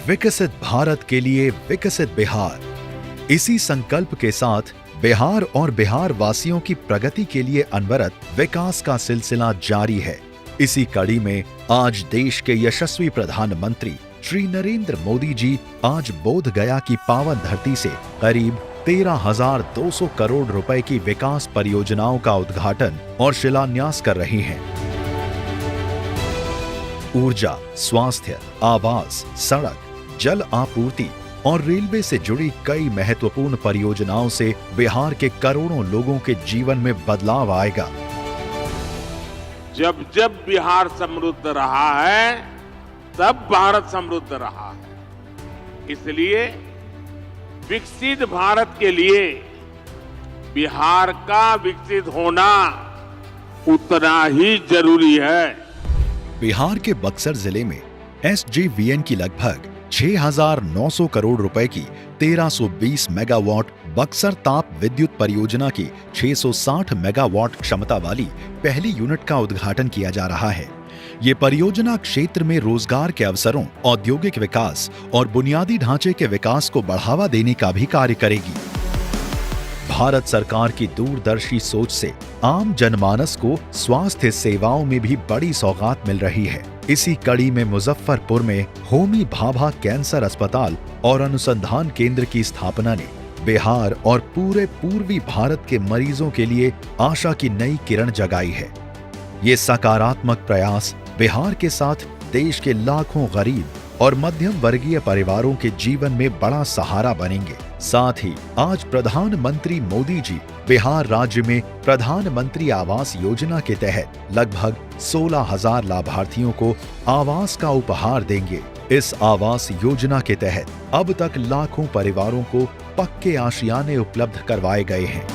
विकसित भारत के लिए विकसित बिहार। इसी संकल्प के साथ बिहार और बिहार वासियों की प्रगति के लिए अनवरत विकास का सिलसिला जारी है। इसी कड़ी में आज देश के यशस्वी प्रधानमंत्री श्री नरेंद्र मोदी जी आज बोध गया की पावन धरती से करीब 13,200 करोड़ रुपए की विकास परियोजनाओं का उद्घाटन और शिलान्यास कर रहे हैं। ऊर्जा, स्वास्थ्य, आवास, सड़क, जल आपूर्ति और रेलवे से जुड़ी कई महत्वपूर्ण परियोजनाओं से बिहार के करोड़ों लोगों के जीवन में बदलाव आएगा। जब जब बिहार समृद्ध रहा है, तब भारत समृद्ध रहा है। इसलिए विकसित भारत के लिए बिहार का विकसित होना उतना ही जरूरी है। बिहार के बक्सर जिले में SJVN की लगभग 6,900 करोड़ रुपए की 1320 मेगावाट बक्सर ताप विद्युत परियोजना की 660 मेगावाट क्षमता वाली पहली यूनिट का उद्घाटन किया जा रहा है। ये परियोजना क्षेत्र में रोजगार के अवसरों, औद्योगिक विकास और बुनियादी ढांचे के विकास को बढ़ावा देने का भी कार्य करेगी। भारत सरकार की दूरदर्शी सोच से आम जनमानस को स्वास्थ्य सेवाओं में भी बड़ी सौगात मिल रही है। इसी कड़ी में मुजफ्फरपुर में होमी भाभा कैंसर अस्पताल और अनुसंधान केंद्र की स्थापना ने बिहार और पूरे पूर्वी भारत के मरीजों के लिए आशा की नई किरण जगाई है। ये सकारात्मक प्रयास बिहार के साथ देश के लाखों गरीब और मध्यम वर्गीय परिवारों के जीवन में बड़ा सहारा बनेंगे। साथ ही आज प्रधानमंत्री मोदी जी बिहार राज्य में प्रधानमंत्री आवास योजना के तहत लगभग 16,000 लाभार्थियों को आवास का उपहार देंगे। इस आवास योजना के तहत अब तक लाखों परिवारों को पक्के आशियाने उपलब्ध करवाए गए हैं।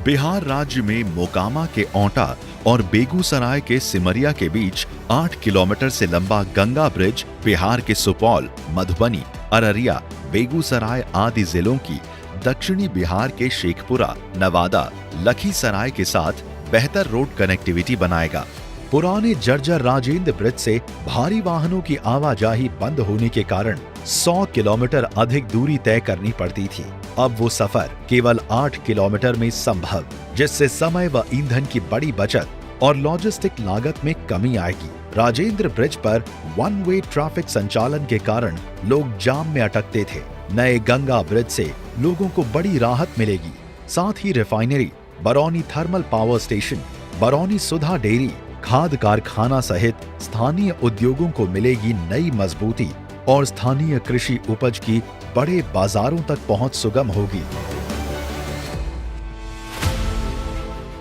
बिहार राज्य में मोकामा के औंटा और बेगूसराय के सिमरिया के बीच 8 किलोमीटर से लंबा गंगा ब्रिज बिहार के सुपौल, मधुबनी, अररिया, बेगूसराय आदि जिलों की दक्षिणी बिहार के शेखपुरा, नवादा, लखीसराय के साथ बेहतर रोड कनेक्टिविटी बनाएगा। पुराने जर्जर राजेंद्र ब्रिज से भारी वाहनों की आवाजाही बंद होने के कारण 100 किलोमीटर अधिक दूरी तय करनी पड़ती थी। अब वो सफर केवल 8 किलोमीटर में संभव, जिससे समय व ईंधन की बड़ी बचत और लॉजिस्टिक लागत में कमी आएगी। राजेंद्र ब्रिज पर वन वे ट्रैफिक संचालन के कारण लोग जाम में अटकते थे। नए गंगा ब्रिज से लोगों को बड़ी राहत मिलेगी। साथ ही refinery, Barauni thermal power station, Barauni Sudha dairy, खाद कारखाना सहित स्थानीय उद्योगों को मिलेगी नई मजबूती और स्थानीय कृषि उपज की बड़े बाजारों तक पहुंच सुगम होगी।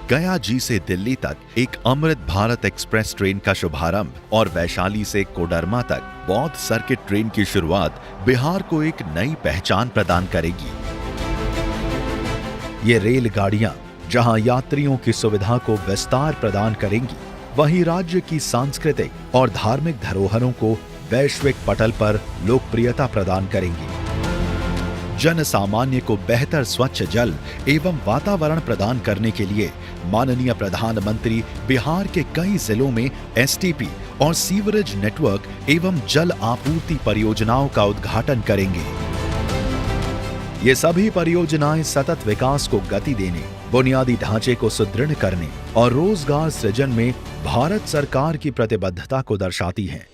गया जी से दिल्ली तक एक अमृत भारत एक्सप्रेस ट्रेन का शुभारंभ और वैशाली से कोडरमा तक बौद्ध सर्किट ट्रेन की शुरुआत बिहार को एक नई पहचान प्रदान करेगी। ये रेलगाड़ियां जहां यात्रियों की सुविधा को विस्तार प्रदान करेंगी, वहीं राज्य की सांस्कृतिक और धार्मिक धरोहरों को वैश्विक पटल पर लोकप्रियता प्रदान करेंगी। जन सामान्य को बेहतर स्वच्छ जल एवं वातावरण प्रदान करने के लिए माननीय प्रधानमंत्री बिहार के कई जिलों में STP और सीवरेज नेटवर्क एवं जल आपूर्ति परियोजनाओं का उद्घाटन करेंगे। ये सभी परियोजनाएं सतत विकास को गति देने, बुनियादी ढांचे को सुदृढ़ करने और रोजगार सृजन में भारत सरकार की प्रतिबद्धता को दर्शाती हैं।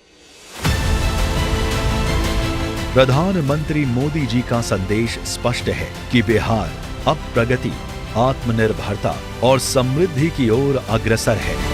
प्रधानमंत्री मोदी जी का संदेश स्पष्ट है कि बिहार अब प्रगति, आत्मनिर्भरता और समृद्धि की ओर अग्रसर है।